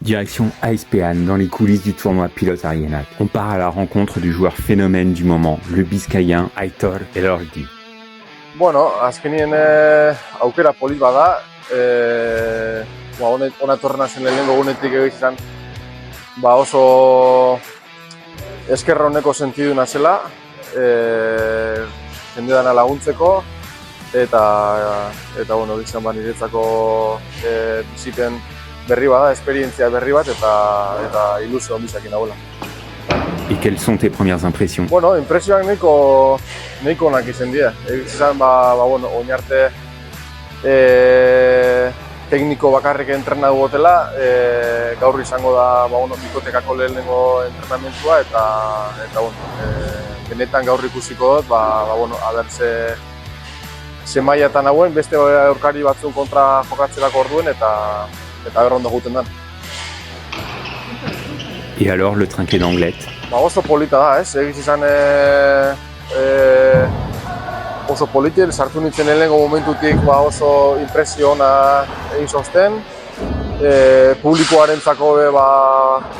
Direction Aizpean, dans les coulisses du tournoi Pilote Arienat. On part à la rencontre du joueur phénomène du moment, le Bizkaien Aitor Elordi. Bueno, azkenien aukera polit bada, ona torna zen lehenengo gunetik izan, oso eskerra honeko sentiduna zela, jende dana laguntzeko, eta bueno, izan niretzako bizipen berri bada, esperientzia berri bat, eta ilusio ondizakin nagoela. Et quelles sont tes premières impressions? Bueno, impresioak nahiko onak izan dira. Izan, oin arte tekniko bakarrik entrena dugotela, gaur izango da bikotekako lehenengo entrenamentua, eta benetan gaur ikusiko dut, aber ze mailatan hauen, beste aurkari batzun kontra jokatzerako orduen, eta errondo guten den. Et alors, le trinquet d'Anglette? Oso polita da, ez? Egiz izan oso politi, sartu nintzen lehenengo momentutik oso impresio ona egin zozten. Publikoarentzako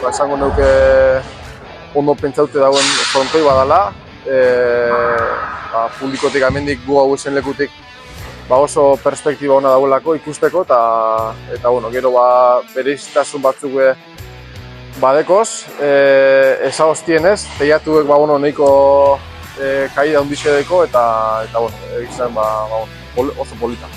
esango neuke ondo pentsaute dauen frontoi badala. Publikotik amendik gu hau esen lekutik oso perspektiba ona dauelako ikusteko, eta gero bereiztasun batzuk badekoz, ezagoztienez, teiatuek nahiko kaida hundixe deko, eta izan oso polita.